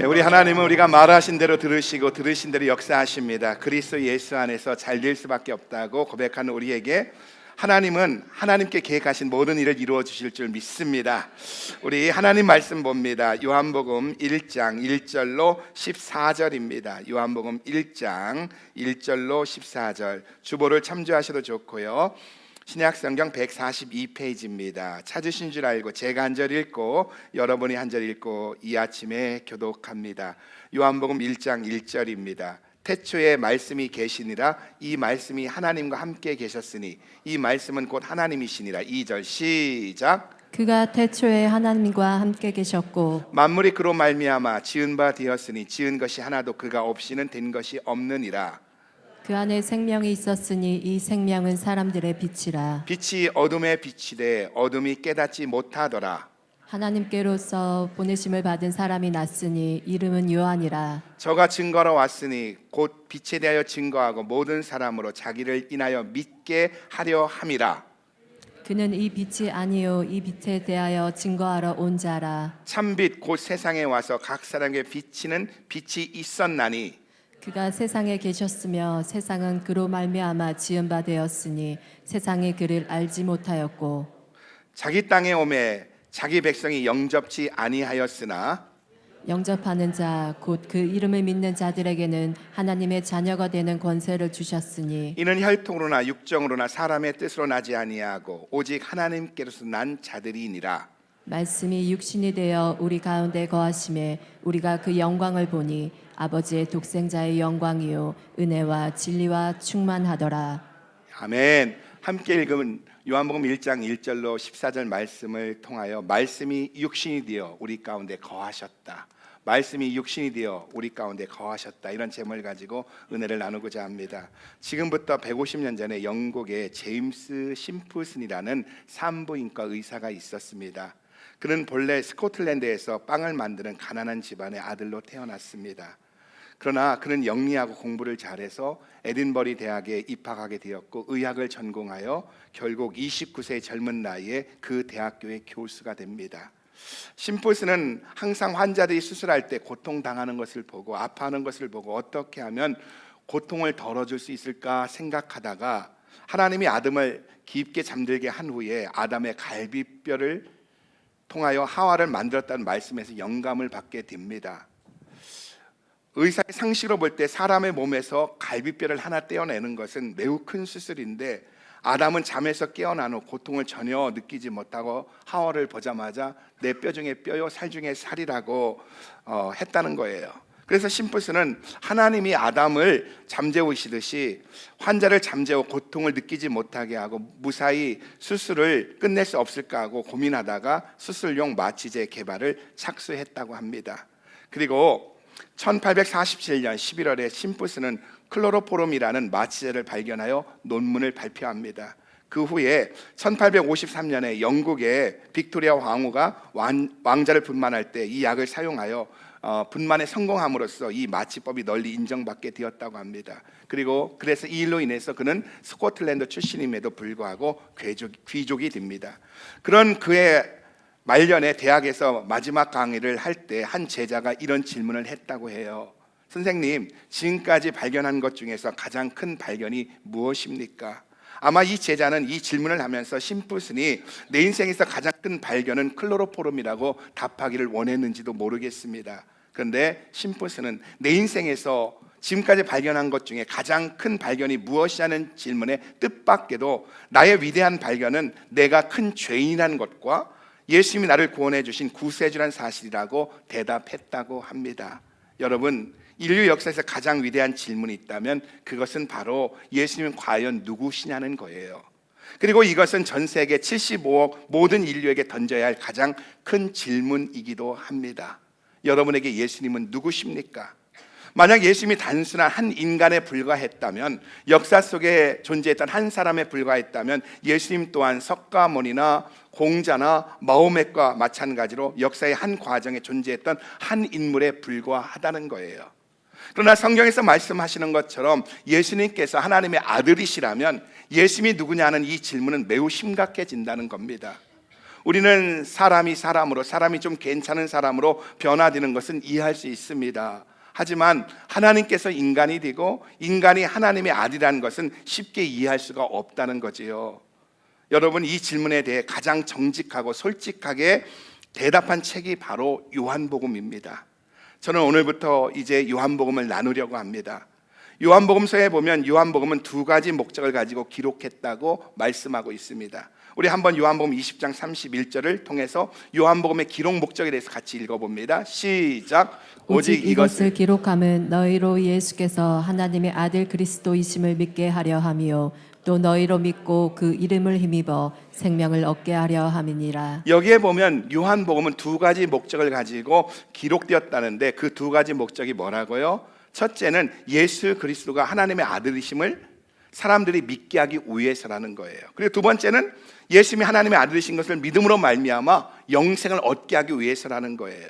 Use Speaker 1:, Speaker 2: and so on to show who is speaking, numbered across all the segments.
Speaker 1: 우리 하나님은 우리가 말하신 대로 들으시고 들으신 대로 역사하십니다. 그리스도 예수 안에서 잘 될 수밖에 없다고 고백하는 우리에게 하나님은 하나님께 계획하신 모든 일을 이루어 주실 줄 믿습니다. 우리 하나님 말씀 봅니다. 요한복음 1장 1절로 14절입니다. 요한복음 1장 1절로 14절. 주보를 참조하셔도 좋고요. 신약성경 142페이지입니다. 찾으신 줄 알고 제가 한 절 읽고 여러분이 한 절 읽고 이 아침에 교독합니다. 요한복음 1장 1절입니다. 태초에 말씀이 계시니라. 이 말씀이 하나님과 함께 계셨으니 이 말씀은 곧 하나님이시니라. 2절 시작.
Speaker 2: 그가 태초에 하나님과 함께 계셨고
Speaker 1: 만물이 그로 말미암아 지은 바 되었으니 지은 것이 하나도 그가 없이는 된 것이 없느니라.
Speaker 2: 그 안에 생명이 있었으니 이 생명은 사람들의 빛이라.
Speaker 1: 빛이 어둠에 비치되 어둠이 깨닫지 못하더라.
Speaker 2: 하나님께로서 보내심을 받은 사람이 났으니 이름은 요한이라.
Speaker 1: 저가 증거로 왔으니 곧 빛에 대하여 증거하고 모든 사람으로 자기를 인하여 믿게 하려 함이라.
Speaker 2: 그는 이 빛이 아니요 이 빛에 대하여 증거하러 온 자라.
Speaker 1: 참빛 곧 세상에 와서 각 사람에게 비치는 빛이 있었나니
Speaker 2: 그가 세상에 계셨으며 세상은 그로 말미암아 지은 바 되었으니 세상이 그를 알지 못하였고
Speaker 1: 자기 땅에 오매 자기 백성이 영접지 아니하였으나
Speaker 2: 영접하는 자 곧 그 이름을 믿는 자들에게는 하나님의 자녀가 되는 권세를 주셨으니
Speaker 1: 이는 혈통으로나 육정으로나 사람의 뜻으로 나지 아니하고 오직 하나님께로서 난 자들이니라.
Speaker 2: 말씀이 육신이 되어 우리 가운데 거하심에 우리가 그 영광을 보니 아버지의 독생자의 영광이요 은혜와 진리와 충만하더라.
Speaker 1: 아멘. 함께 읽은 요한복음 1장 1절로 14절 말씀을 통하여 말씀이 육신이 되어 우리 가운데 거하셨다. 말씀이 육신이 되어 우리 가운데 거하셨다. 이런 제목을 가지고 은혜를 나누고자 합니다. 지금부터 150년 전에 영국에 제임스 심플슨이라는 산부인과 의사가 있었습니다. 그는 본래 스코틀랜드에서 빵을 만드는 가난한 집안의 아들로 태어났습니다. 그러나 그는 영리하고 공부를 잘해서 에딘버리 대학에 입학하게 되었고 의학을 전공하여 결국 29세의 젊은 나이에 그 대학교의 교수가 됩니다. 심플슨은 항상 환자들이 수술할 때 고통당하는 것을 보고 아파하는 것을 보고 어떻게 하면 고통을 덜어줄 수 있을까 생각하다가 하나님이 아담을 깊게 잠들게 한 후에 아담의 갈비뼈를 통하여 하와를 만들었다는 말씀에서 영감을 받게 됩니다. 의사의 상식으로 볼 때 사람의 몸에서 갈비뼈를 하나 떼어내는 것은 매우 큰 수술인데 아담은 잠에서 깨어난 후 고통을 전혀 느끼지 못하고 하와를 보자마자 내 뼈 중에 뼈요 살 중에 살이라고 했다는 거예요. 그래서 심플슨은 하나님이 아담을 잠재우시듯이 환자를 잠재워 고통을 느끼지 못하게 하고 무사히 수술을 끝낼 수 없을까 하고 고민하다가 수술용 마취제 개발을 착수했다고 합니다. 그리고 1847년 11월에 심플슨은 클로로포름이라는 마취제를 발견하여 논문을 발표합니다. 그 후에 1853년에 영국의 빅토리아 왕후가 왕자를 분만할 때 이 약을 사용하여 분만에 성공함으로써 이 마취법이 널리 인정받게 되었다고 합니다. 그리고 그래서 이 일로 인해서 그는 스코틀랜드 출신임에도 불구하고 귀족이 됩니다. 그런 그의 말년에 대학에서 마지막 강의를 할 때 한 제자가 이런 질문을 했다고 해요. 선생님, 지금까지 발견한 것 중에서 가장 큰 발견이 무엇입니까? 아마 이 제자는 이 질문을 하면서 심플슨이 내 인생에서 가장 큰 발견은 클로로포름이라고 답하기를 원했는지도 모르겠습니다. 그런데 심플슨은 내 인생에서 지금까지 발견한 것 중에 가장 큰 발견이 무엇이냐는 질문의 뜻밖에도 나의 위대한 발견은 내가 큰 죄인이라는 것과 예수님이 나를 구원해 주신 구세주란 사실이라고 대답했다고 합니다. 여러분, 인류 역사에서 가장 위대한 질문이 있다면 그것은 바로 예수님은 과연 누구시냐는 거예요. 그리고 이것은 전 세계 75억 모든 인류에게 던져야 할 가장 큰 질문이기도 합니다. 여러분에게 예수님은 누구십니까? 만약 예수님이 단순한 한 인간에 불과했다면, 역사 속에 존재했던 한 사람에 불과했다면 예수님 또한 석가모니나 공자나 마호멧과 마찬가지로 역사의 한 과정에 존재했던 한 인물에 불과하다는 거예요. 그러나 성경에서 말씀하시는 것처럼 예수님께서 하나님의 아들이시라면 예수님이 누구냐는 이 질문은 매우 심각해진다는 겁니다. 우리는 사람이 사람으로, 사람이 좀 괜찮은 사람으로 변화되는 것은 이해할 수 있습니다. 하지만 하나님께서 인간이 되고 인간이 하나님의 아들이라는 것은 쉽게 이해할 수가 없다는 거지요. 여러분, 이 질문에 대해 가장 정직하고 솔직하게 대답한 책이 바로 요한복음입니다. 저는 오늘부터 이제 요한복음을 나누려고 합니다. 요한복음서에 보면 요한복음은 두 가지 목적을 가지고 기록했다고 말씀하고 있습니다. 우리 한번 요한복음 20장 31절을 통해서 요한복음의 기록 목적에 대해서 같이 읽어봅니다. 시작.
Speaker 2: 오직 이것을 기록함은 너희로 예수께서 하나님의 아들 그리스도이심을 믿게 하려 함이요 또 너희로 믿고 그 이름을 힘입어 생명을 얻게 하려 함이니라.
Speaker 1: 여기에 보면 요한복음은 두 가지 목적을 가지고 기록되었다는데 그 두 가지 목적이 뭐라고요? 첫째는 예수 그리스도가 하나님의 아들이심을 사람들이 믿게 하기 위해서라는 거예요. 그리고 두 번째는 예수님이 하나님의 아들이신 것을 믿음으로 말미암아 영생을 얻게 하기 위해서라는 거예요.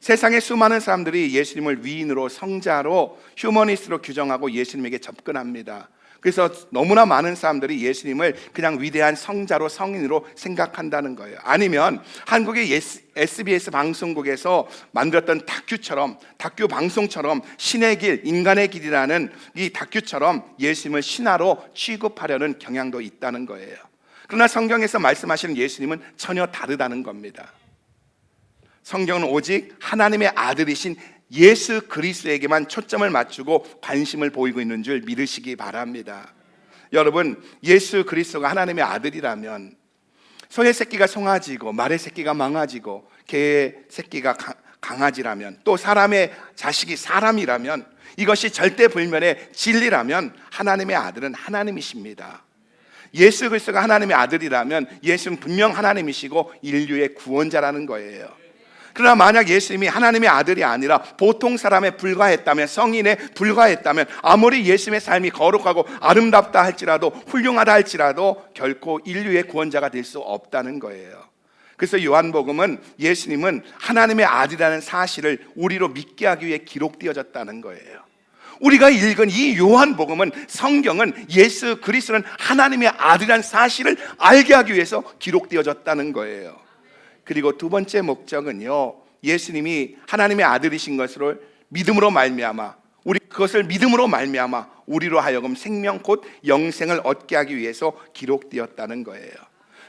Speaker 1: 세상의 수많은 사람들이 예수님을 위인으로, 성자로, 휴머니스트로 규정하고 예수님에게 접근합니다. 그래서 너무나 많은 사람들이 예수님을 그냥 위대한 성자로, 성인으로 생각한다는 거예요. 아니면 한국의 SBS 방송국에서 만들었던 다큐 방송처럼 신의 길, 인간의 길이라는 이 다큐처럼 예수님을 신화로 취급하려는 경향도 있다는 거예요. 그러나 성경에서 말씀하시는 예수님은 전혀 다르다는 겁니다. 성경은 오직 하나님의 아들이신 예수 그리스도에게만 초점을 맞추고 관심을 보이고 있는 줄 믿으시기 바랍니다. 여러분, 예수 그리스도가 하나님의 아들이라면 소의 새끼가 송아지고 말의 새끼가 망아지고 개의 새끼가 강아지라면 또 사람의 자식이 사람이라면 이것이 절대불면의 진리라면 하나님의 아들은 하나님이십니다. 예수 그리스도가 하나님의 아들이라면 예수는 분명 하나님이시고 인류의 구원자라는 거예요. 그러나 만약 예수님이 하나님의 아들이 아니라 보통 사람에 불과했다면, 성인에 불과했다면 아무리 예수님의 삶이 거룩하고 아름답다 할지라도, 훌륭하다 할지라도 결코 인류의 구원자가 될 수 없다는 거예요. 그래서 요한복음은 예수님은 하나님의 아들이라는 사실을 우리로 믿게 하기 위해 기록되어졌다는 거예요. 우리가 읽은 이 요한복음은, 성경은 예수 그리스도는 하나님의 아들이라는 사실을 알게 하기 위해서 기록되어졌다는 거예요. 그리고 두 번째 목적은요, 예수님이 하나님의 아들이신 것을 믿음으로 말미암아, 그것을 믿음으로 말미암아 우리로 하여금 생명 곧 영생을 얻게 하기 위해서 기록되었다는 거예요.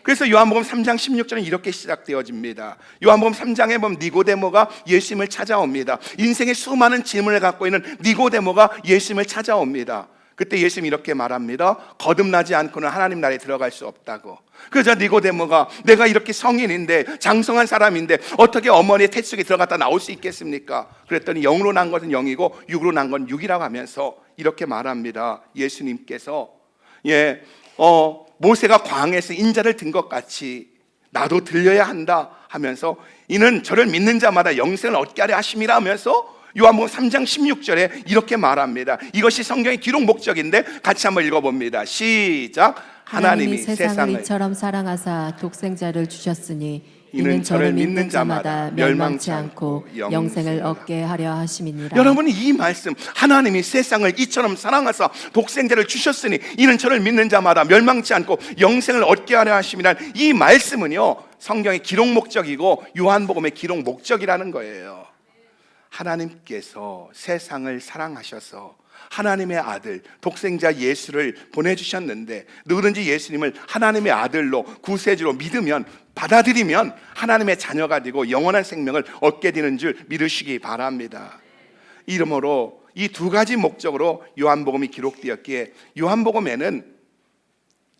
Speaker 1: 그래서 요한복음 3장 16절은 이렇게 시작되어집니다. 요한복음 3장에 보면 니고데모가 예수님을 찾아옵니다. 인생의 수많은 질문을 갖고 있는 니고데모가 예수님을 찾아옵니다. 그때 예수님이 이렇게 말합니다. 거듭나지 않고는 하나님 나라에 들어갈 수 없다고. 그래서 니고데모가 내가 이렇게 성인인데, 장성한 사람인데 어떻게 어머니의 태 속에 들어갔다 나올 수 있겠습니까? 그랬더니 영으로 난 것은 영이고 육으로 난 건 육이라고 하면서 이렇게 말합니다. 예수님께서 모세가 광야에서 인자를 든 것 같이 나도 들려야 한다 하면서 이는 저를 믿는 자마다 영생을 얻게 하려 하심이라 하면서 요한복음 3장 16절에 이렇게 말합니다. 이것이 성경의 기록 목적인데 같이 한번 읽어봅니다. 시작. 하나님이 세상을
Speaker 2: 이처럼 사랑하사 독생자를 주셨으니 이는 저를 믿는 자마다 멸망치 않고 영생을 얻게 하려 하심이니라.
Speaker 1: 여러분, 이 말씀, 하나님이 세상을 이처럼 사랑하사 독생자를 주셨으니 이는 저를 믿는 자마다 멸망치 않고 영생을 얻게 하려 하심이란 이 말씀은요, 성경의 기록 목적이고 요한복음의 기록 목적이라는 거예요. 하나님께서 세상을 사랑하셔서 하나님의 아들 독생자 예수를 보내주셨는데, 누구든지 예수님을 하나님의 아들로 구세주로 믿으면, 받아들이면 하나님의 자녀가 되고 영원한 생명을 얻게 되는 줄 믿으시기 바랍니다. 이러므로 이 두 가지 목적으로 요한복음이 기록되었기에 요한복음에는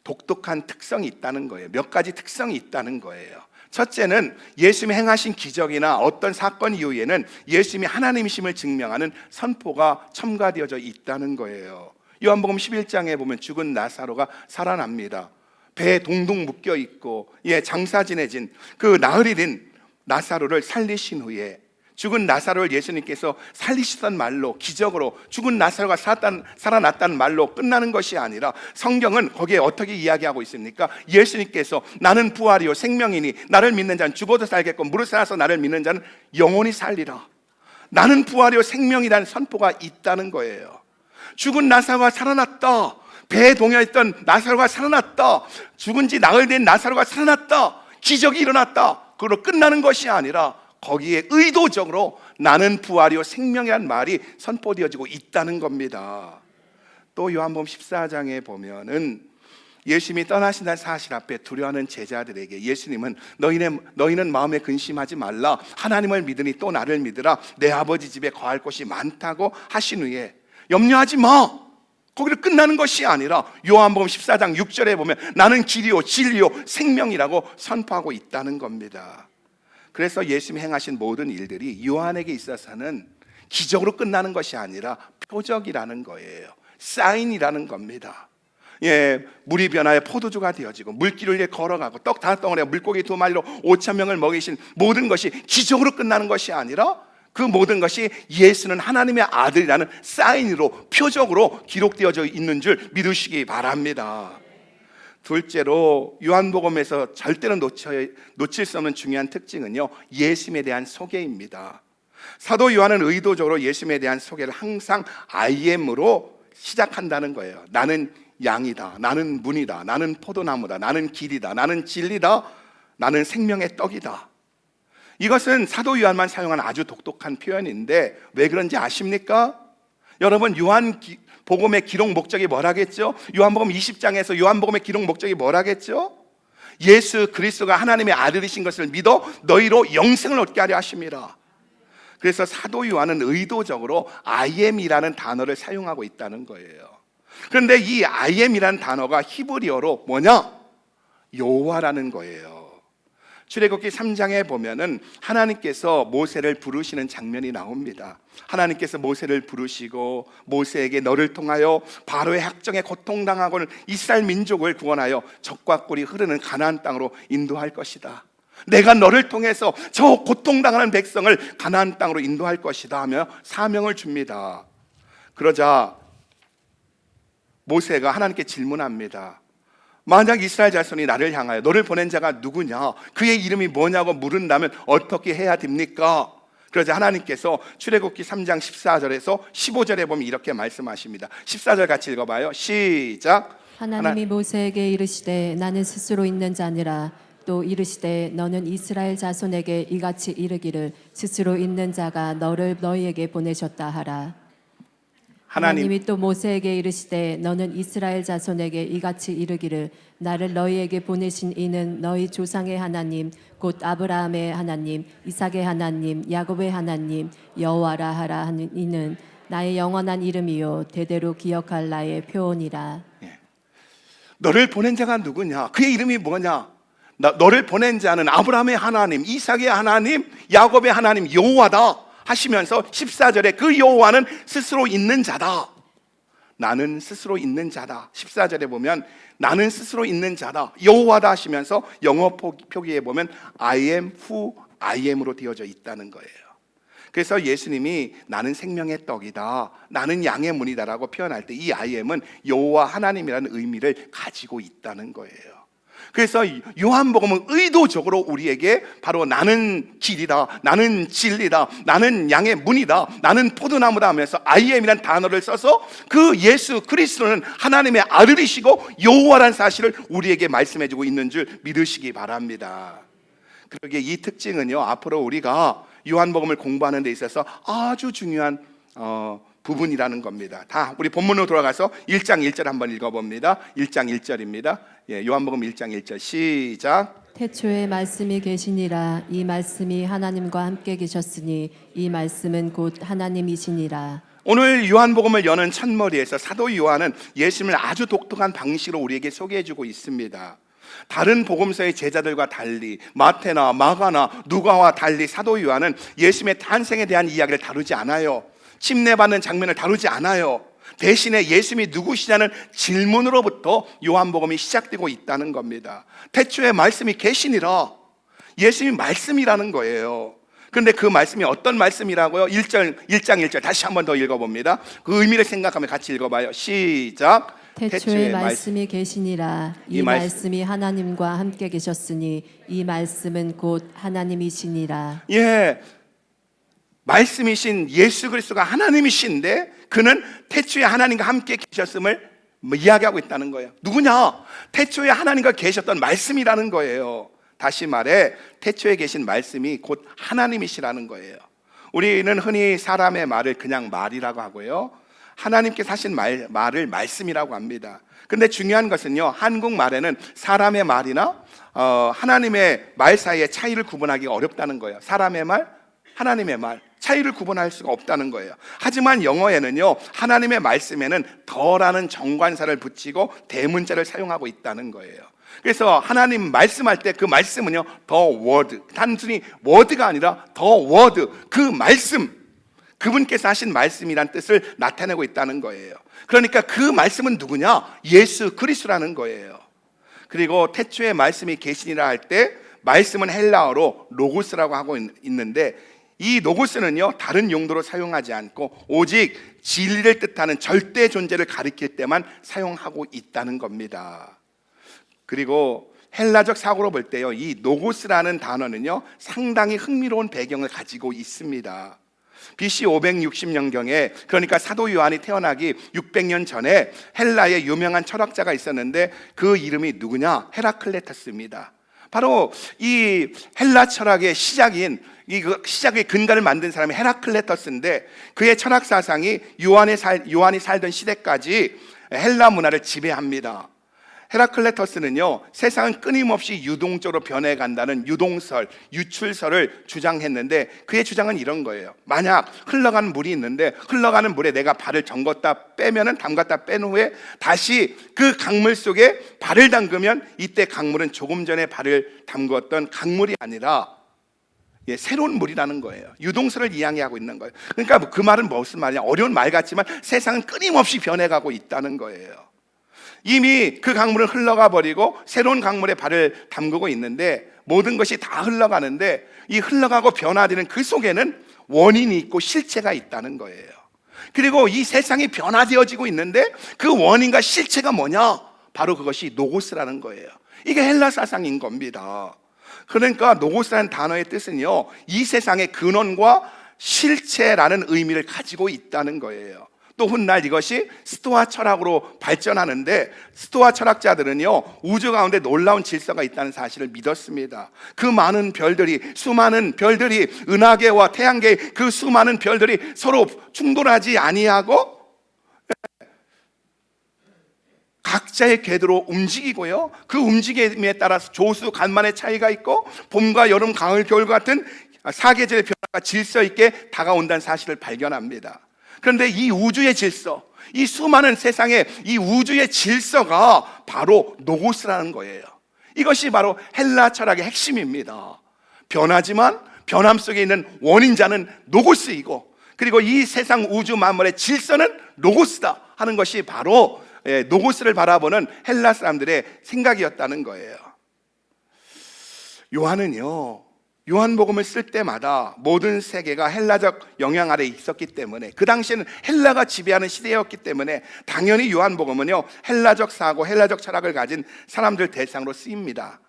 Speaker 1: 독특한 특성이 있다는 거예요. 몇 가지 특성이 있다는 거예요. 첫째는 예수님이 행하신 기적이나 어떤 사건 이후에는 예수님이 하나님이심을 증명하는 선포가 첨가되어져 있다는 거예요. 요한복음 11장에 보면 죽은 나사로가 살아납니다. 배에 동동 묶여 있고 장사 지내진 그 나흘이 된 나사로를 살리신 후에 죽은 나사로를 예수님께서 살리시던 말로, 기적으로 죽은 나사로가 살아났다는 말로 끝나는 것이 아니라 성경은 거기에 어떻게 이야기하고 있습니까? 예수님께서 나는 부활이요 생명이니 나를 믿는 자는 죽어도 살겠고 무릇 살아서 나를 믿는 자는 영원히 살리라. 나는 부활이요 생명이라는 선포가 있다는 거예요. 죽은 나사로가 살아났다. 배에 동여있던 나사로가 살아났다. 죽은 지 나흘 된 나사로가 살아났다. 기적이 일어났다, 그걸로 끝나는 것이 아니라 거기에 의도적으로 나는 부활이요 생명이란 말이 선포되어지고 있다는 겁니다. 또 요한복음 14장에 보면은 예수님이 떠나신다는 사실 앞에 두려워하는 제자들에게 예수님은 너희는 마음에 근심하지 말라, 하나님을 믿으니 또 나를 믿으라, 내 아버지 집에 거할 곳이 많다고 하신 후에 염려하지 마, 거기를 끝나는 것이 아니라 요한복음 14장 6절에 보면 나는 길이요 진리요 생명이라고 선포하고 있다는 겁니다. 그래서 예수님이 행하신 모든 일들이 요한에게 있어서는 기적으로 끝나는 것이 아니라 표적이라는 거예요. 사인이라는 겁니다. 물이 변하여 포도주가 되어지고 물길을 위해 걸어가고 떡 5덩어리와 물고기 2마리로 5,000명을 먹이신 모든 것이 기적으로 끝나는 것이 아니라 그 모든 것이 예수는 하나님의 아들이라는 사인으로, 표적으로 기록되어져 있는 줄 믿으시기 바랍니다. 둘째로 요한복음에서 절대로 놓칠 수 없는 중요한 특징은요, 예수님에 대한 소개입니다. 사도 요한은 의도적으로 예수님에 대한 소개를 항상 I am으로 시작한다는 거예요. 나는 양이다, 나는 문이다, 나는 포도나무다, 나는 길이다, 나는 진리다, 나는 생명의 떡이다. 이것은 사도 요한만 사용한 아주 독특한 표현인데 왜 그런지 아십니까? 여러분, 요한복음의 기록 목적이 뭐라겠죠? 요한복음 20장에서 요한복음의 기록 목적이 뭐라겠죠? 예수 그리스도가 하나님의 아들이신 것을 믿어 너희로 영생을 얻게 하려 하심이라. 그래서 사도 요한은 의도적으로 I am이라는 단어를 사용하고 있다는 거예요. 그런데 이 I am이라는 단어가 히브리어로 뭐냐? 여호와라는 거예요. 출애굽기 3장에 보면은 하나님께서 모세를 부르시는 장면이 나옵니다. 하나님께서 모세를 부르시고 모세에게 너를 통하여 바로의 학정에 고통당하고는 이스라엘 민족을 구원하여 적과 꿀이 흐르는 가나안 땅으로 인도할 것이다. 내가 너를 통해서 저 고통당하는 백성을 가나안 땅으로 인도할 것이다 하며 사명을 줍니다. 그러자 모세가 하나님께 질문합니다. 만약 이스라엘 자손이 나를 향하여 너를 보낸 자가 누구냐, 그의 이름이 뭐냐고 물은다면 어떻게 해야 됩니까? 그러자 하나님께서 출애굽기 3장 14절에서 15절에 보면 이렇게 말씀하십니다. 14절 같이 읽어봐요. 시작.
Speaker 2: 하나님이 모세에게 이르시되 나는 스스로 있는 자니라. 또 이르시되 너는 이스라엘 자손에게 이같이 이르기를 스스로 있는 자가 너를 너희에게 보내셨다 하라. 하나님이 또 모세에게 이르시되 너는 이스라엘 자손에게 이같이 이르기를 나를 너희에게 보내신 이는 너희 조상의 하나님 곧 아브라함의 하나님 이삭의 하나님 야곱의 하나님 여호와라 하라 하는 이는 나의 영원한 이름이요 대대로 기억할 나의 표언이라.
Speaker 1: 너를 보낸 자가 누구냐, 그의 이름이 뭐냐, 너를 보낸 자는 아브라함의 하나님 이삭의 하나님 야곱의 하나님 여호와다 하시면서 14절에 그 여호와는 스스로 있는 자다. 나는 스스로 있는 자다. 14절에 보면 나는 스스로 있는 자다, 여호와다 하시면서 영어 표기에 보면 I am who I am으로 되어져 있다는 거예요. 그래서 예수님이 나는 생명의 떡이다, 나는 양의 문이다라고 표현할 때 이 I am은 여호와 하나님이라는 의미를 가지고 있다는 거예요. 그래서 요한복음은 의도적으로 우리에게 바로 나는 길이다, 나는 진리다, 나는 양의 문이다, 나는 포도나무다 하면서 I am이라는 단어를 써서 그 예수 그리스도는 하나님의 아들이시고 여호와라는 사실을 우리에게 말씀해주고 있는 줄 믿으시기 바랍니다. 그러기에 이 특징은요, 앞으로 우리가 요한복음을 공부하는 데 있어서 아주 중요한 부분이라는 겁니다. 다 우리 본문으로 돌아가서 1장 1절 한번 읽어봅니다. 1장 1절입니다. 요한복음 1장 1절 시작.
Speaker 2: 태초에 말씀이 계시니라. 이 말씀이 하나님과 함께 계셨으니 이 말씀은 곧 하나님이시니라.
Speaker 1: 오늘 요한복음을 여는 첫머리에서 사도 요한은 예수님을 아주 독특한 방식으로 우리에게 소개해주고 있습니다. 다른 복음서의 제자들과 달리 마태나 마가나 누가와 달리 사도 요한은 예수님의 탄생에 대한 이야기를 다루지 않아요. 침례받는 장면을 다루지 않아요. 대신에 예수님이 누구시냐는 질문으로부터 요한복음이 시작되고 있다는 겁니다. 태초에 말씀이 계시니라. 예수님이 말씀이라는 거예요. 그런데 그 말씀이 어떤 말씀이라고요? 1장 1절 다시 한번 더 읽어봅니다. 그 의미를 생각하며 같이 읽어봐요. 시작.
Speaker 2: 태초에 말씀이 계시니라. 이 말씀이 하나님과 함께 계셨으니 이 말씀은 곧 하나님이시니라.
Speaker 1: 말씀이신 예수 그리스도가 하나님이신데 그는 태초에 하나님과 함께 계셨음을 이야기하고 있다는 거예요. 누구냐? 태초에 하나님과 계셨던 말씀이라는 거예요. 다시 말해 태초에 계신 말씀이 곧 하나님이시라는 거예요. 우리는 흔히 사람의 말을 그냥 말이라고 하고요, 하나님께서 하신 말을 말씀이라고 합니다. 근데 중요한 것은요, 한국말에는 사람의 말이나 하나님의 말 사이의 차이를 구분하기가 어렵다는 거예요. 사람의 말, 하나님의 말, 차이를 구분할 수가 없다는 거예요. 하지만 영어에는요, 하나님의 말씀에는 더라는 정관사를 붙이고 대문자를 사용하고 있다는 거예요. 그래서 하나님 말씀할 때 그 말씀은요, the word, 단순히 word가 아니라 the word, 그 말씀, 그분께서 하신 말씀이란 뜻을 나타내고 있다는 거예요. 그러니까 그 말씀은 누구냐? 예수 그리스도라는 거예요. 그리고 태초에 말씀이 계시니라 할 때 말씀은 헬라어로 로고스라고 하고 있는데, 이 로고스는요, 다른 용도로 사용하지 않고 오직 진리를 뜻하는 절대 존재를 가리킬 때만 사용하고 있다는 겁니다. 그리고 헬라적 사고로 볼 때요, 이 로고스라는 단어는요, 상당히 흥미로운 배경을 가지고 있습니다. BC 560년경에, 그러니까 사도 요한이 태어나기 600년 전에 헬라의 유명한 철학자가 있었는데 그 이름이 누구냐? 헤라클레토스입니다. 바로 이 헬라 철학의 시작인, 시작의 근간을 만든 사람이 헤라클레토스인데, 그의 철학 사상이 요한이 살던 시대까지 헬라 문화를 지배합니다. 헤라클레토스는요, 세상은 끊임없이 유동적으로 변해간다는 유동설, 유출설을 주장했는데, 그의 주장은 이런 거예요. 만약 흘러가는 물이 있는데 흘러가는 물에 내가 발을 담갔다 뺀 후에 다시 그 강물 속에 발을 담그면 이때 강물은 조금 전에 발을 담궜던 강물이 아니라 새로운 물이라는 거예요. 유동설을 이야기하고 있는 거예요. 그러니까 그 말은 무슨 말이냐? 어려운 말 같지만 세상은 끊임없이 변해가고 있다는 거예요. 이미 그 강물은 흘러가 버리고 새로운 강물에 발을 담그고 있는데, 모든 것이 다 흘러가는데 이 흘러가고 변화되는 그 속에는 원인이 있고 실체가 있다는 거예요. 그리고 이 세상이 변화되어지고 있는데 그 원인과 실체가 뭐냐? 바로 그것이 노고스라는 거예요. 이게 헬라 사상인 겁니다. 그러니까 노고스라는 단어의 뜻은요, 이 세상의 근원과 실체라는 의미를 가지고 있다는 거예요. 또 훗날 이것이 스토아 철학으로 발전하는데, 스토아 철학자들은요, 우주 가운데 놀라운 질서가 있다는 사실을 믿었습니다. 그 많은 별들이, 수많은 별들이, 은하계와 태양계, 그 수많은 별들이 서로 충돌하지 아니하고 각자의 궤도로 움직이고요, 그 움직임에 따라서 조수 간만의 차이가 있고 봄과 여름, 가을, 겨울 같은 사계절의 변화가 질서 있게 다가온다는 사실을 발견합니다. 그런데 이 우주의 질서, 이 수많은 세상의 이 우주의 질서가 바로 노고스라는 거예요. 이것이 바로 헬라 철학의 핵심입니다. 변하지만 변함 속에 있는 원인자는 노고스이고, 그리고 이 세상 우주 만물의 질서는 노고스다 하는 것이 바로 노고스를 바라보는 헬라 사람들의 생각이었다는 거예요. 요한은요, 요한복음을 쓸 때마다 모든 세계가 헬라적 영향 아래 있었기 때문에, 그 당시에는 헬라가 지배하는 시대였기 때문에 당연히 요한복음은요, 헬라적 사고, 헬라적 철학을 가진 사람들 대상으로 쓰입니다.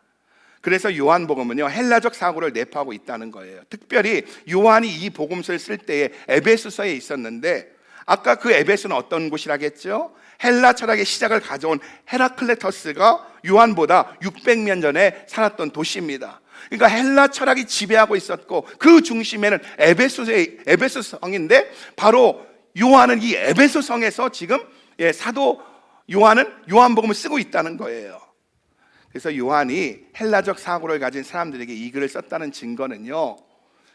Speaker 1: 그래서 요한복음은요, 헬라적 사고를 내포하고 있다는 거예요. 특별히 요한이 이 복음서를 쓸 때에 에베소서에 있었는데, 아까 그 에베소는 어떤 곳이라겠죠? 헬라 철학의 시작을 가져온 헤라클레토스가 요한보다 600년 전에 살았던 도시입니다. 그러니까 헬라 철학이 지배하고 있었고 그 중심에는 에베소 성인데, 바로 요한은 이 에베소 성에서 지금 사도 요한은 요한복음을 쓰고 있다는 거예요. 그래서 요한이 헬라적 사고를 가진 사람들에게 이 글을 썼다는 증거는요,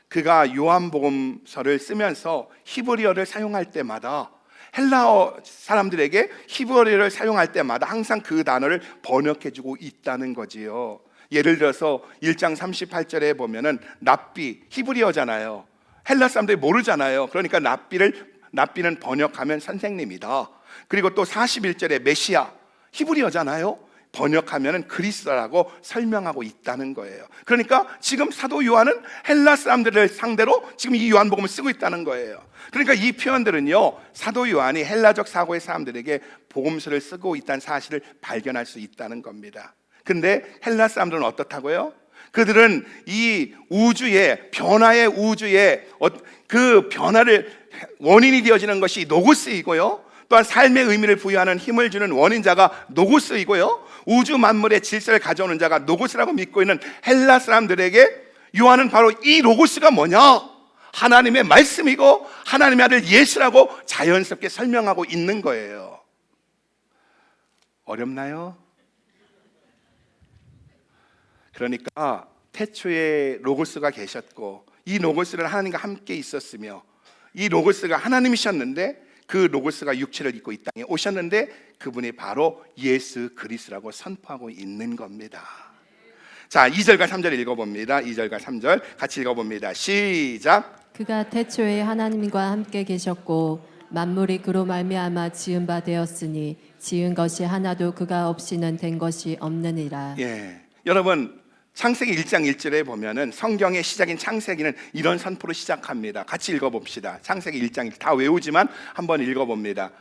Speaker 1: 그가 요한복음서를 쓰면서 히브리어를 사용할 때마다, 헬라어 사람들에게 히브리어를 사용할 때마다 항상 그 단어를 번역해주고 있다는 거지요. 예를 들어서 1장 38절에 보면은 납비, 히브리어잖아요. 헬라 사람들이 모르잖아요. 그러니까 납비는 번역하면 선생님이다. 그리고 또 41절에 메시아, 히브리어잖아요. 번역하면 그리스도라고 설명하고 있다는 거예요. 그러니까 지금 사도 요한은 헬라 사람들을 상대로 지금 이 요한복음을 쓰고 있다는 거예요. 그러니까 이 표현들은요, 사도 요한이 헬라적 사고의 사람들에게 복음서를 쓰고 있다는 사실을 발견할 수 있다는 겁니다. 근데 헬라 사람들은 어떻다고요? 그들은 이 우주의 변화의 우주의 그 변화를 원인이 되어지는 것이 노고스이고요, 또한 삶의 의미를 부여하는 힘을 주는 원인자가 노고스이고요, 우주 만물의 질서를 가져오는 자가 로고스라고 믿고 있는 헬라 사람들에게 요한은 바로 이 로고스가 뭐냐? 하나님의 말씀이고 하나님의 아들 예수라고 자연스럽게 설명하고 있는 거예요. 어렵나요? 그러니까 태초에 로고스가 계셨고 이 로고스는 하나님과 함께 있었으며 이 로고스가 하나님이셨는데 그 로고스가 육체를 입고 이 땅에 오셨는데 그분이 바로 예수 그리스도라고 선포하고 있는 겁니다. 자, 2절과 3절 읽어봅니다. 2절과 3절 같이 읽어봅니다. 시작.
Speaker 2: 그가 태초에 하나님과 함께 계셨고 만물이 그로 말미암아 지은 바 되었으니 지은 것이 하나도 그가 없이는 된 것이 없느니라.
Speaker 1: 예, 여러분 창세기 1장 1절에 보면은 성경의 시작인 창세기는 이런 선포로 시작합니다. 같이 읽어봅시다. 창세기 1장 1절 다 외우지만 한번 읽어봅니다.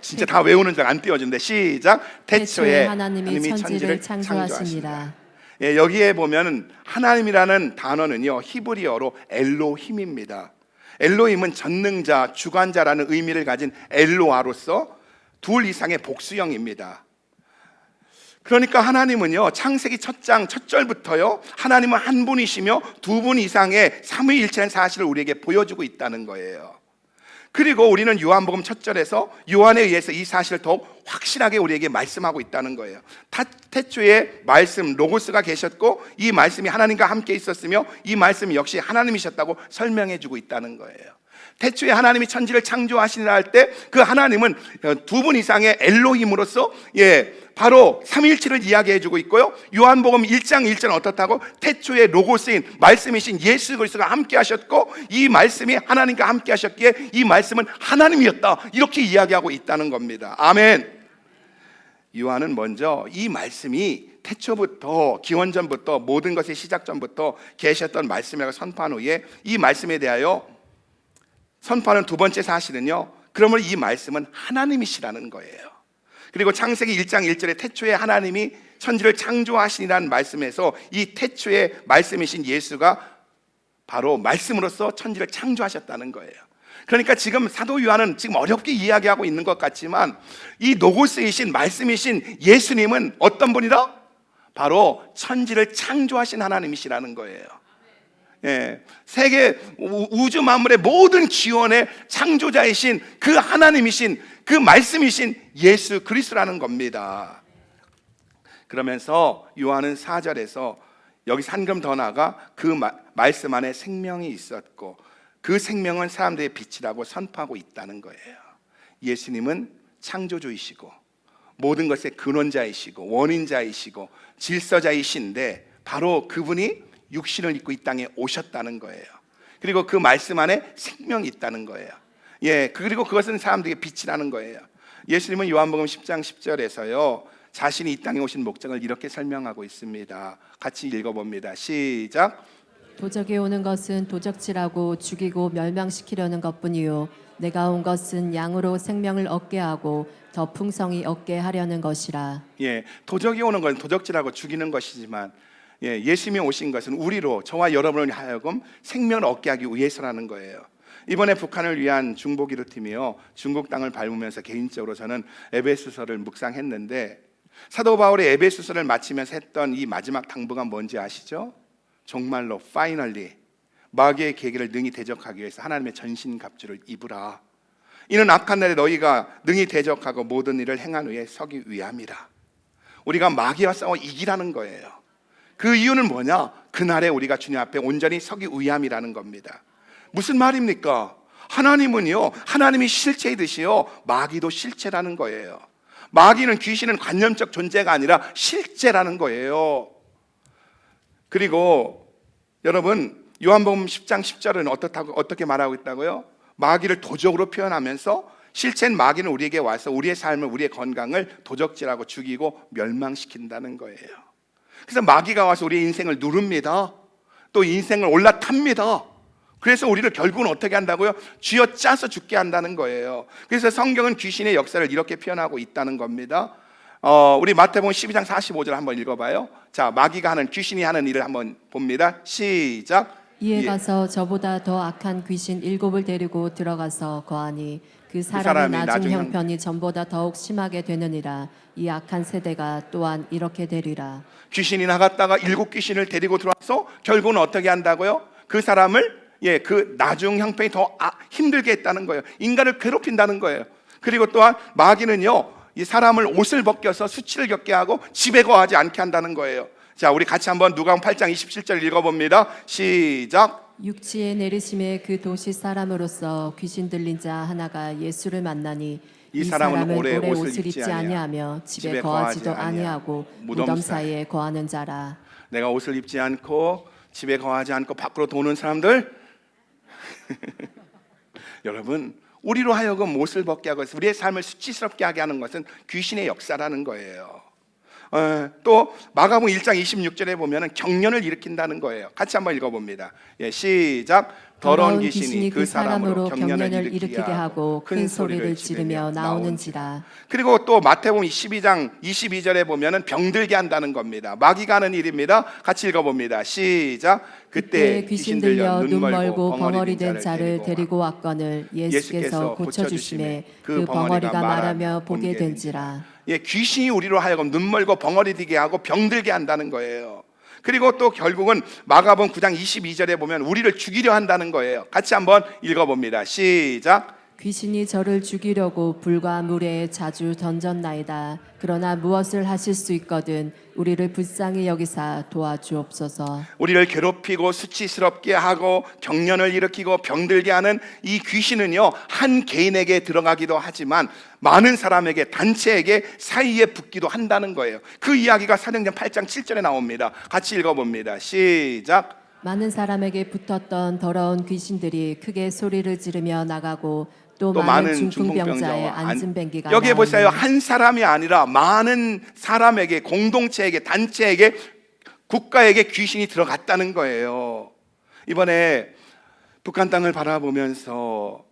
Speaker 1: 진짜 다 외우는 줄 안 띄워준데 시작. 태초에
Speaker 2: 하나님이 천지를 창조하시니라.
Speaker 1: 예, 여기에 보면 하나님이라는 단어는요 히브리어로 엘로힘입니다. 엘로힘은 전능자, 주관자라는 의미를 가진 엘로아로서 둘 이상의 복수형입니다. 그러니까 하나님은요 창세기 첫 장 첫 절부터요 하나님은 한 분이시며 두 분 이상의 삼위일체라는 사실을 우리에게 보여주고 있다는 거예요. 그리고 우리는 요한복음 첫 절에서 요한에 의해서 이 사실을 더욱 확실하게 우리에게 말씀하고 있다는 거예요. 태초에 말씀 로고스가 계셨고 이 말씀이 하나님과 함께 있었으며 이 말씀이 역시 하나님이셨다고 설명해 주고 있다는 거예요. 태초에 하나님이 천지를 창조하시니라 할 때 그 하나님은 두 분 이상의 엘로힘으로서 바로 삼위일체를 이야기해 주고 있고요. 요한복음 1장 1절은 어떻다고? 태초에 로고스인 말씀이신 예수 그리스도가 함께 하셨고 이 말씀이 하나님과 함께 하셨기에 이 말씀은 하나님이었다 이렇게 이야기하고 있다는 겁니다. 아멘. 요한은 먼저 이 말씀이 태초부터 기원전부터 모든 것의 시작전부터 계셨던 말씀이라고 선포한 후에 이 말씀에 대하여 선포하는 두 번째 사실은요 그러므로 이 말씀은 하나님이시라는 거예요. 그리고 창세기 1장 1절에 태초에 하나님이 천지를 창조하시니라는 말씀에서 이 태초에 말씀이신 예수가 바로 말씀으로서 천지를 창조하셨다는 거예요. 그러니까 지금 사도 요한은 지금 어렵게 이야기하고 있는 것 같지만 이 로고스이신 말씀이신 예수님은 어떤 분이다? 바로 천지를 창조하신 하나님이시라는 거예요. 세계 우주 만물의 모든 기원의 창조자이신 그 하나님이신 그 말씀이신 예수 그리스도라는 겁니다. 그러면서 요한은 4절에서 여기서 한 걸음 더 나아가 그 말씀 안에 생명이 있었고 그 생명은 사람들의 빛이라고 선포하고 있다는 거예요. 예수님은 창조주이시고 모든 것의 근원자이시고 원인자이시고 질서자이신데 바로 그분이 육신을 입고 이 땅에 오셨다는 거예요. 그리고 그 말씀 안에 생명이 있다는 거예요. 그리고 그것은 사람들에게 빛이라는 거예요. 예수님은 요한복음 10장 10절에서요 자신이 이 땅에 오신 목적을 이렇게 설명하고 있습니다. 같이 읽어봅니다. 시작.
Speaker 2: 도적이 오는 것은 도적질하고 죽이고 멸망시키려는 것뿐이요 내가 온 것은 양으로 생명을 얻게 하고 더 풍성히 얻게 하려는 것이라.
Speaker 1: 도적이 오는 건 도적질하고 죽이는 것이지만 예수님이 오신 것은 우리로 저와 여러분을 하여금 생명을 얻게 하기 위해서라는 거예요. 이번에 북한을 위한 중보기도팀이요 중국 땅을 밟으면서 개인적으로 저는 에베소서를 묵상했는데 사도 바울의 에베소서를 마치면서 했던 이 마지막 당부가 뭔지 아시죠? 정말로 파이널리 마귀의 계계를 능히 대적하기 위해서 하나님의 전신갑주를 입으라. 이는 악한 날에 너희가 능히 대적하고 모든 일을 행한 후에 서기 위함이라. 우리가 마귀와 싸워 이기라는 거예요. 그 이유는 뭐냐? 그날에 우리가 주님 앞에 온전히 서기 위함이라는 겁니다. 무슨 말입니까? 하나님은요 하나님이 실체이듯이요 마귀도 실체라는 거예요. 마귀는 귀신은 관념적 존재가 아니라 실제라는 거예요. 그리고 여러분 요한복음 10장 10절은 어떻게 말하고 있다고요? 마귀를 도적으로 표현하면서 실체는 마귀는 우리에게 와서 우리의 삶을 우리의 건강을 도적질하고 죽이고 멸망시킨다는 거예요. 그래서 마귀가 와서 우리의 인생을 누릅니다. 또 인생을 올라탑니다. 그래서 우리를 결국은 어떻게 한다고요? 쥐어짜서 죽게 한다는 거예요. 그래서 성경은 귀신의 역사를 이렇게 표현하고 있다는 겁니다. 우리 마태복음 12장 45절 한번 읽어봐요. 자, 마귀가 하는 귀신이 하는 일을 한번 봅니다. 시작.
Speaker 2: 이에
Speaker 1: 예.
Speaker 2: 가서 저보다 더 악한 귀신 7을 데리고 들어가서 거하니 그
Speaker 1: 사람이
Speaker 2: 사람의
Speaker 1: 나중
Speaker 2: 나중 형편이 전보다 더욱 심하게 되느니라. 이 악한 세대가 또한 이렇게 되리라.
Speaker 1: 귀신이 나갔다가 7 귀신을 데리고 들어와서 결국은 어떻게 한다고요? 그 사람을 그 나중 형편이 더 힘들게 했다는 거예요. 인간을 괴롭힌다는 거예요. 그리고 또한 마귀는요, 이 사람을 옷을 벗겨서 수치를 겪게 하고 집에 거하지 않게 한다는 거예요. 자, 우리 같이 한번 누가복음 8장 27절 읽어봅니다. 시작.
Speaker 2: 육지에 내리심에 그 도시 사람으로서 귀신 들린 자 하나가 예수를 만나니 이 사람은 오래 옷을 입지 아니하며 집에 거하지도 아니하고 무덤 사이에 거하는 자라.
Speaker 1: 내가 옷을 입지 않고 집에 거하지 않고 밖으로 도는 사람들 여러분, 우리로 하여금 옷을 벗게 하고 우리의 삶을 수치스럽게 하게 하는 것은 귀신의 역사라는 거예요. 또 마가복음 1장 26절에 보면 경련을 일으킨다는 거예요. 같이 한번 읽어봅니다. 시작. 더러운 귀신이 그 사람으로 경련을 일으키게 하고 큰 소리를 지르며 나오는지라. 그리고 또 마태복음 12장 22절에 보면 병들게 한다는 겁니다. 마귀가 하는 일입니다. 같이 읽어봅니다. 시작. 그때
Speaker 2: 귀신 들려 눈 멀고 벙어리 된 자를 데리고 왔거늘 예수께서 고쳐주심에 그 벙어리가 말하며 보게 된지라.
Speaker 1: 귀신이 우리로 하여금 눈 멀고 벙어리 되게 하고 병들게 한다는 거예요. 그리고 또 결국은 마가복음 9장 22절에 보면 우리를 죽이려 한다는 거예요. 같이 한번 읽어봅니다. 시작.
Speaker 2: 귀신이 저를 죽이려고 불과 물에 자주 던졌나이다. 그러나 무엇을 하실 수 있거든 우리를 불쌍히 여기사 도와주옵소서.
Speaker 1: 우리를 괴롭히고 수치스럽게 하고 경련을 일으키고 병들게 하는 이 귀신은요, 한 개인에게 들어가기도 하지만 많은 사람에게, 단체에게 사이에 붙기도 한다는 거예요. 그 이야기가 사도행전 8장 7절에 나옵니다. 같이 읽어봅니다. 시작.
Speaker 2: 많은 사람에게 붙었던 더러운 귀신들이 크게 소리를 지르며 나가고 또 많은 중풍병자의 안진뱅기가
Speaker 1: 여기에 보세요. 한 사람이 아니라 많은 사람에게, 공동체에게, 단체에게, 국가에게 귀신이 들어갔다는 거예요. 이번에 북한 땅을 바라보면서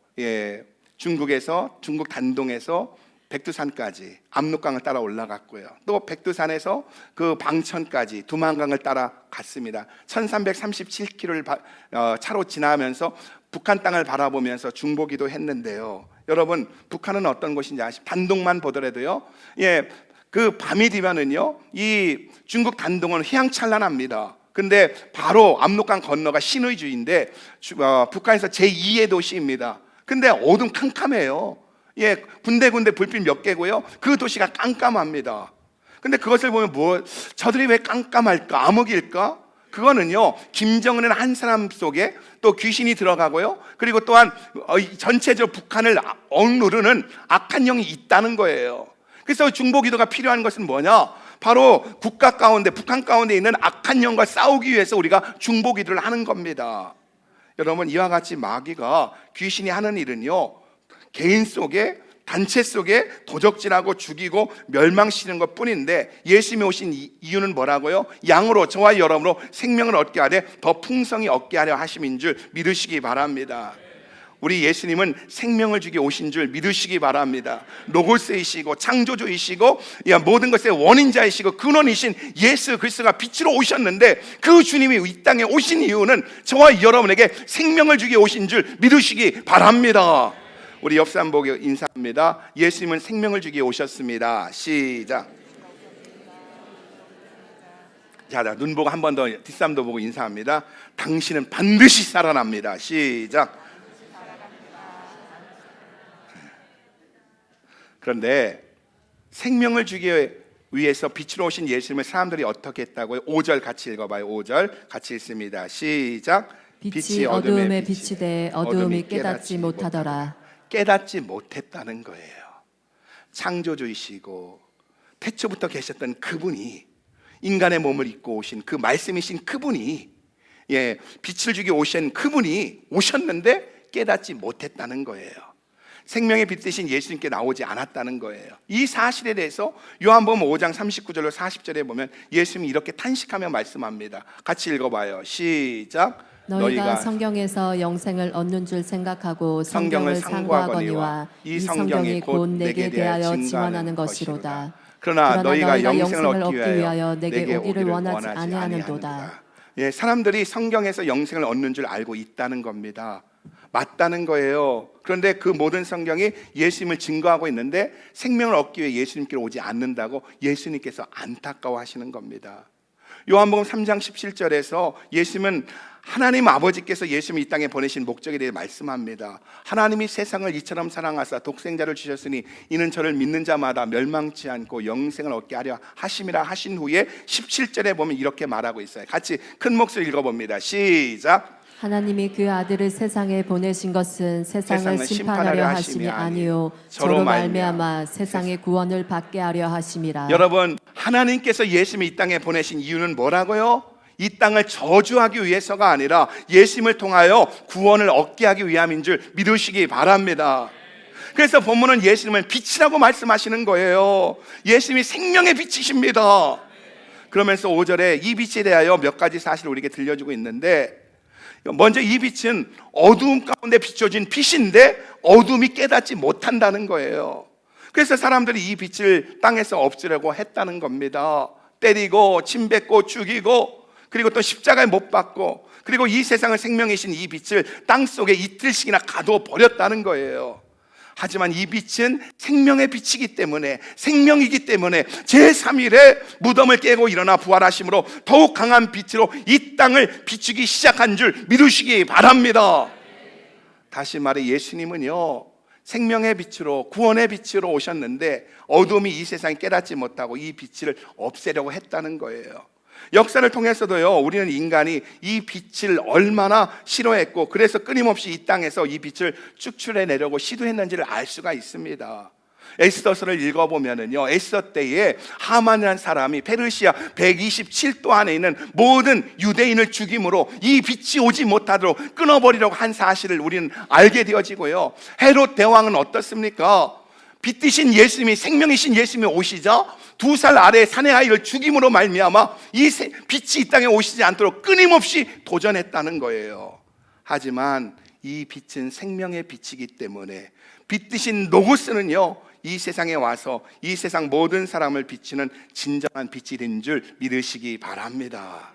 Speaker 1: 중국에서, 중국 단동에서 백두산까지 압록강을 따라 올라갔고요. 또 백두산에서 그 방천까지 두만강을 따라 갔습니다. 1337km를 차로 지나면서 북한 땅을 바라보면서 중보기도 했는데요. 여러분, 북한은 어떤 곳인지 아십니까? 단동만 보더라도요, 그 밤이 되면은요, 이 중국 단동은 휘황찬란합니다. 근데 바로 압록강 건너가 신의주인데 북한에서 제2의 도시입니다. 근데 어둠캄캄해요. 군데군데 불빛 몇 개고요. 그 도시가 깜깜합니다. 근데 그것을 보면 저들이 왜 깜깜할까? 암흑일까? 그거는요, 김정은은 한 사람 속에 또 귀신이 들어가고요. 그리고 또한 전체적으로 북한을 억누르는 악한 영이 있다는 거예요. 그래서 중보기도가 필요한 것은 뭐냐? 바로 국가 가운데, 북한 가운데 있는 악한 영과 싸우기 위해서 우리가 중보기도를 하는 겁니다. 여러분, 이와 같이 마귀가, 귀신이 하는 일은요, 개인 속에, 단체 속에 도적질하고 죽이고 멸망시키는 것 뿐인데, 예수님이 오신 이유는 뭐라고요? 양으로, 저와 여러분으로 생명을 얻게 하되 더 풍성히 얻게 하려 하심인 줄 믿으시기 바랍니다. 우리 예수님은 생명을 주기 오신 줄 믿으시기 바랍니다. 로고스이시고 창조주이시고 모든 것의 원인자이시고 근원이신 예수 그리스도가 빛으로 오셨는데, 그 주님이 이 땅에 오신 이유는 저와 여러분에게 생명을 주기 오신 줄 믿으시기 바랍니다. 우리 옆 사람 보고 인사합니다. 예수님은 생명을 주기 오셨습니다. 시작. 자, 눈 보고 한 번 더 뒷사람도 보고 인사합니다. 당신은 반드시 살아납니다. 시작. 그런데 생명을 주기 위해서 빛으로 오신 예수님을 사람들이 어떻게 했다고요? 5절 같이 읽어봐요. 5절 같이 읽습니다. 시작.
Speaker 2: 빛이 어두움에 비치되 어두움이 깨닫지 못하더라.
Speaker 1: 깨닫지 못했다는 거예요. 창조주이시고 태초부터 계셨던 그분이, 인간의 몸을 입고 오신 그 말씀이신 그분이, 빛을 주기 오신 그분이 오셨는데 깨닫지 못했다는 거예요. 생명의 빛 대신 예수님께 나오지 않았다는 거예요. 이 사실에 대해서 요한복음 5장 39절로 40절에 보면 예수님이 이렇게 탄식하며 말씀합니다. 같이 읽어봐요. 시작.
Speaker 2: 너희가 성경에서 영생을 얻는 줄 생각하고 성경을 상고하거니와 이 성경이 곧 내게 대하여 증언하는 것이로다.
Speaker 1: 그러나 너희가 영생을 얻기
Speaker 2: 위하여 내게 오기를 원하지 아니하는도다.
Speaker 1: 예, 사람들이 성경에서 영생을 얻는 줄 알고 있다는 겁니다. 맞다는 거예요. 그런데 그 모든 성경이 예수님을 증거하고 있는데 생명을 얻기 위해 예수님께로 오지 않는다고 예수님께서 안타까워하시는 겁니다. 요한복음 3장 17절에서 예수님은 하나님 아버지께서 예수님을 이 땅에 보내신 목적에 대해 말씀합니다. 하나님이 세상을 이처럼 사랑하사 독생자를 주셨으니 이는 저를 믿는 자마다 멸망치 않고 영생을 얻게 하려 하심이라 하신 후에 17절에 보면 이렇게 말하고 있어요. 같이 큰 목소리 읽어봅니다. 시작.
Speaker 2: 하나님이 그 아들을 세상에 보내신 것은 세상을
Speaker 1: 세상을
Speaker 2: 심판하려 하심이 아니요 저로 말미암아 세상의 구원을 받게 하려 하심이라.
Speaker 1: 여러분, 하나님께서 예수님을 이 땅에 보내신 이유는 뭐라고요? 이 땅을 저주하기 위해서가 아니라 예수님을 통하여 구원을 얻게 하기 위함인 줄 믿으시기 바랍니다. 그래서 본문은 예수님을 빛이라고 말씀하시는 거예요. 예수님이 생명의 빛이십니다. 그러면서 5절에 이 빛에 대하여 몇 가지 사실을 우리에게 들려주고 있는데, 먼저 이 빛은 어두움 가운데 비춰진 빛인데 어둠이 깨닫지 못한다는 거예요. 그래서 사람들이 이 빛을 땅에서 없애려고 했다는 겁니다. 때리고 침뱉고 죽이고 그리고 또 십자가에 못 박고 그리고 이 세상을 생명이신 이 빛을 땅속에 이틀씩이나 가둬버렸다는 거예요. 하지만 이 빛은 생명의 빛이기 때문에, 생명이기 때문에 제3일에 무덤을 깨고 일어나 부활하심으로 더욱 강한 빛으로 이 땅을 비추기 시작한 줄 믿으시기 바랍니다. 다시 말해 예수님은요 생명의 빛으로, 구원의 빛으로 오셨는데 어둠이 이 세상에 깨닫지 못하고 이 빛을 없애려고 했다는 거예요. 역사를 통해서도요 우리는 인간이 이 빛을 얼마나 싫어했고 그래서 끊임없이 이 땅에서 이 빛을 축출해내려고 시도했는지를 알 수가 있습니다. 에스더서를 읽어보면은요 에스더 때에 하만이라는 사람이 페르시아 127도 안에 있는 모든 유대인을 죽임으로 이 빛이 오지 못하도록 끊어버리려고 한 사실을 우리는 알게 되어지고요, 헤롯 대왕은 어떻습니까? 빛이신 예수님이, 생명이신 예수님이 오시자 2살 아래의 사내 아이를 죽임으로 말미암아 이 빛이 이 땅에 오시지 않도록 끊임없이 도전했다는 거예요. 하지만 이 빛은 생명의 빛이기 때문에 빛 대신 노고스는요 이 세상에 와서 이 세상 모든 사람을 비추는 진정한 빛이 된 줄 믿으시기 바랍니다.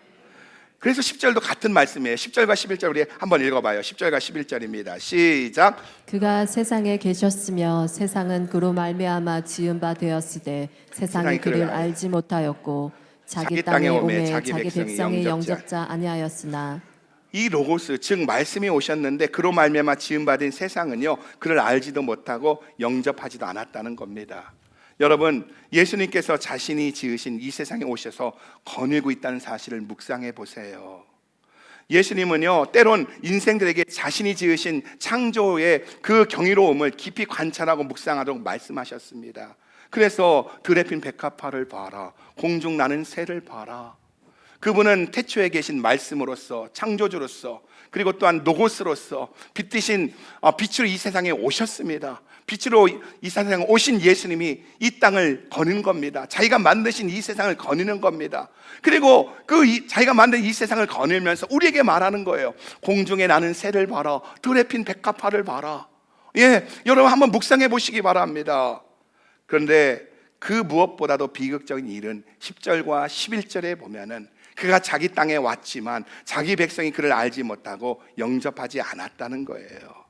Speaker 1: 그래서 10절도 같은 말씀이에요. 10절과 11절 우리 한번 읽어봐요. 10절과 11절입니다. 시작.
Speaker 2: 그가 세상에 계셨으며 세상은 그로 말미암아 지은 바 되었으되 세상이 그를 알지 못하였고 자기 땅에 오매 자기 백성이 영접자 아니하였으나
Speaker 1: 이 로고스 즉 말씀이 오셨는데 그로 말미암아 지은 바 된 세상은요 그를 알지도 못하고 영접하지도 않았다는 겁니다. 여러분, 예수님께서 자신이 지으신 이 세상에 오셔서 거닐고 있다는 사실을 묵상해 보세요. 예수님은요 때론 인생들에게 자신이 지으신 창조의 그 경이로움을 깊이 관찰하고 묵상하도록 말씀하셨습니다. 그래서 들에 핀 백합화를 봐라, 공중 나는 새를 봐라. 그분은 태초에 계신 말씀으로서, 창조주로서, 그리고 또한 노고스로서 빛 대신 빛으로 이 세상에 오셨습니다. 빛으로 이 세상에 오신 예수님이 이 땅을 거는 겁니다. 자기가 만드신 이 세상을 거니는 겁니다. 그리고 자기가 만든 이 세상을 거닐면서 우리에게 말하는 거예요. 공중에 나는 새를 봐라, 들에 핀 백합화를 봐라. 예, 여러분 한번 묵상해 보시기 바랍니다. 그런데 그 무엇보다도 비극적인 일은 10절과 11절에 보면은 그가 자기 땅에 왔지만 자기 백성이 그를 알지 못하고 영접하지 않았다는 거예요.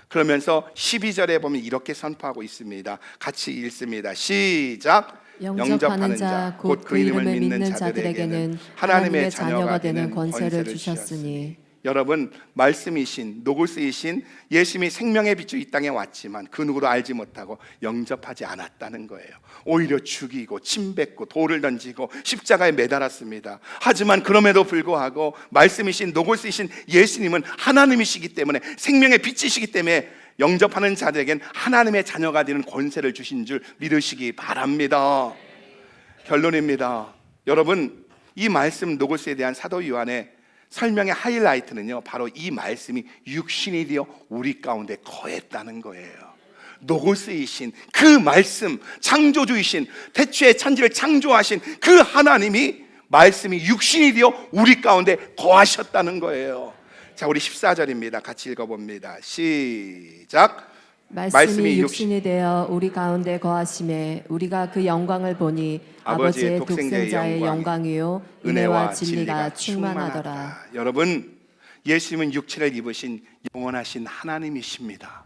Speaker 1: 그러면서 12절에 보면 이렇게 선포하고 있습니다. 같이 읽습니다. 시작.
Speaker 2: 영접하는 자 곧 그 이름을 믿는 자들에게는 하나님의 자녀가 되는 권세를 주셨으니.
Speaker 1: 여러분, 말씀이신 노고스이신 예수님이 생명의 빛으로 이 땅에 왔지만 그 누구도 알지 못하고 영접하지 않았다는 거예요. 오히려 죽이고 침뱉고 돌을 던지고 십자가에 매달았습니다. 하지만 그럼에도 불구하고 말씀이신 노고스이신 예수님은 하나님이시기 때문에, 생명의 빛이시기 때문에 영접하는 자들에겐 하나님의 자녀가 되는 권세를 주신 줄 믿으시기 바랍니다. 결론입니다. 여러분, 이 말씀 노고스에 대한 사도 요한의 설명의 하이라이트는요 바로 이 말씀이 육신이 되어 우리 가운데 거했다는 거예요. 노고스이신 그 말씀, 창조주이신, 태초에 천지를 창조하신 그 하나님이 말씀이 육신이 되어 우리 가운데 거하셨다는 거예요. 자, 우리 14절입니다. 같이 읽어봅니다. 시작.
Speaker 2: 말씀이 육신이 되어 우리 가운데 거하심에 우리가 그 영광을 보니 아버지의 독생자의 영광이요 은혜와 진리가 충만하더라.
Speaker 1: 여러분, 예수님은 육체를 입으신 영원하신 하나님이십니다.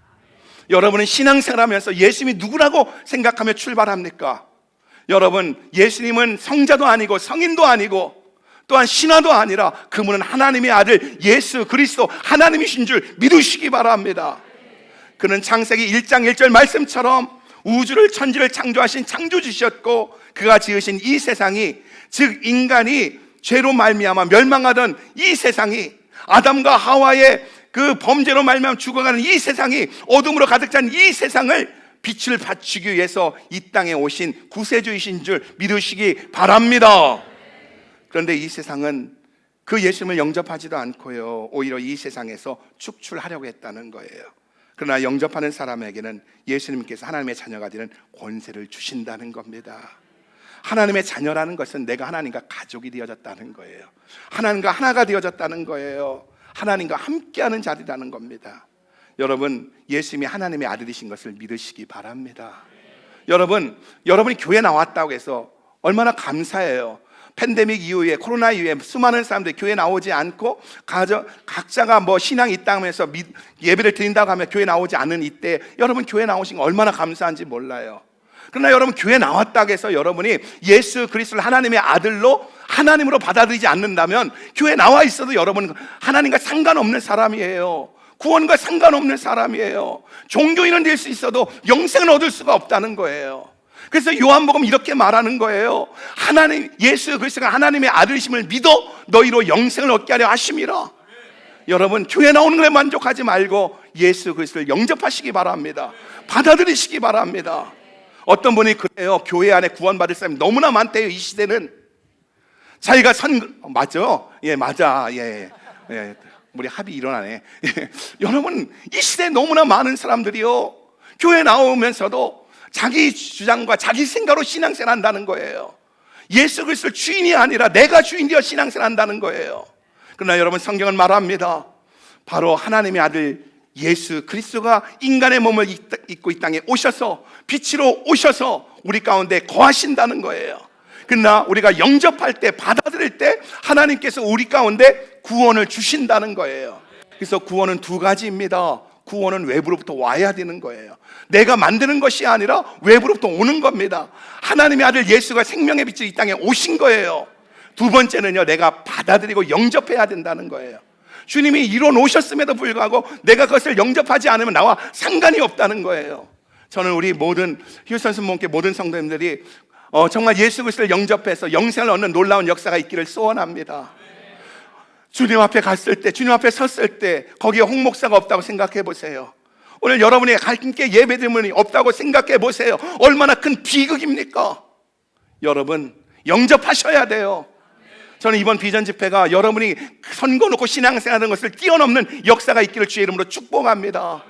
Speaker 1: 여러분은 신앙생활하면서 예수님이 누구라고 생각하며 출발합니까? 여러분, 예수님은 성자도 아니고 성인도 아니고 또한 신하도 아니라 그분은 하나님의 아들 예수 그리스도 하나님이신 줄 믿으시기 바랍니다. 그는 창세기 1장 1절 말씀처럼 우주를 천지를 창조하신 창조주셨고 그가 지으신 이 세상이, 즉 인간이 죄로 말미암아 멸망하던 이 세상이, 아담과 하와의 그 범죄로 말미암아 죽어가는 이 세상이, 어둠으로 가득 찬 이 세상을 빛을 받추기 위해서 이 땅에 오신 구세주이신 줄 믿으시기 바랍니다. 그런데 이 세상은 그 예수님을 영접하지도 않고요, 오히려 이 세상에서 축출하려고 했다는 거예요. 그러나 영접하는 사람에게는 예수님께서 하나님의 자녀가 되는 권세를 주신다는 겁니다. 하나님의 자녀라는 것은 내가 하나님과 가족이 되어졌다는 거예요. 하나님과 하나가 되어졌다는 거예요. 하나님과 함께하는 자리라는 겁니다. 여러분, 예수님이 하나님의 아들이신 것을 믿으시기 바랍니다. 여러분이 교회 나왔다고 해서 얼마나 감사해요. 팬데믹 이후에, 코로나 이후에 수많은 사람들이 교회 나오지 않고 각자가 뭐 신앙이 있다 하면서 예배를 드린다고 하면 교회 나오지 않은 이때 여러분 교회 나오신 거 얼마나 감사한지 몰라요. 그러나 여러분 교회 나왔다고 해서 여러분이 예수 그리스도를 하나님의 아들로 하나님으로 받아들이지 않는다면 교회 나와 있어도 여러분은 하나님과 상관없는 사람이에요. 구원과 상관없는 사람이에요. 종교인은 될 수 있어도 영생을 얻을 수가 없다는 거예요. 그래서 요한복음 이렇게 말하는 거예요. 하나님, 예수 그리스도가 하나님의 아들이심을 믿어 너희로 영생을 얻게 하려 하심이라. 여러분, 교회 나오는 것에 만족하지 말고 예수 그리스도를 영접하시기 바랍니다. 받아들이시기 바랍니다. 어떤 분이 그래요. 교회 안에 구원받을 사람이 너무나 많대요. 이 시대는 자기가 맞죠? 예, 맞아. 예. 우리 합의 일어나네. 여러분, 이 시대에 너무나 많은 사람들이요, 교회 나오면서도 자기 주장과 자기 생각으로 신앙생활 한다는 거예요. 예수 그리스도 주인이 아니라 내가 주인 되어 신앙생활 한다는 거예요. 그러나 여러분, 성경은 말합니다. 바로 하나님의 아들 예수 그리스도가 인간의 몸을 입고 이 땅에 오셔서 빛으로 오셔서 우리 가운데 거하신다는 거예요. 그러나 우리가 영접할 때, 받아들일 때 하나님께서 우리 가운데 구원을 주신다는 거예요. 그래서 구원은 두 가지입니다. 구원은 외부로부터 와야 되는 거예요. 내가 만드는 것이 아니라 외부로부터 오는 겁니다. 하나님의 아들 예수가 생명의 빛으로 이 땅에 오신 거예요. 두 번째는요, 내가 받아들이고 영접해야 된다는 거예요. 주님이 이뤄 놓으셨음에도 불구하고 내가 그것을 영접하지 않으면 나와 상관이 없다는 거예요. 저는 우리 모든 휴선 순복음교회 모든 성도님들이 정말 예수 그리스도를 영접해서 영생을 얻는 놀라운 역사가 있기를 소원합니다. 주님 앞에 갔을 때, 주님 앞에 섰을 때 거기에 홍 목사가 없다고 생각해 보세요. 오늘 여러분이 함께 예배드리는 분이 없다고 생각해 보세요. 얼마나 큰 비극입니까? 여러분, 영접하셔야 돼요. 저는 이번 비전 집회가 여러분이 선거 놓고 신앙생활하는 것을 뛰어넘는 역사가 있기를 주의 이름으로 축복합니다.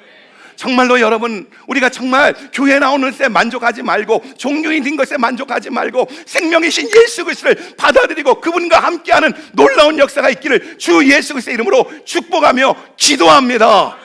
Speaker 1: 정말로 여러분, 우리가 정말 교회 나오는 것에 만족하지 말고 종교인 된 것에 만족하지 말고 생명이신 예수 그리스도를 받아들이고 그분과 함께하는 놀라운 역사가 있기를 주 예수 그리스도의 이름으로 축복하며 기도합니다.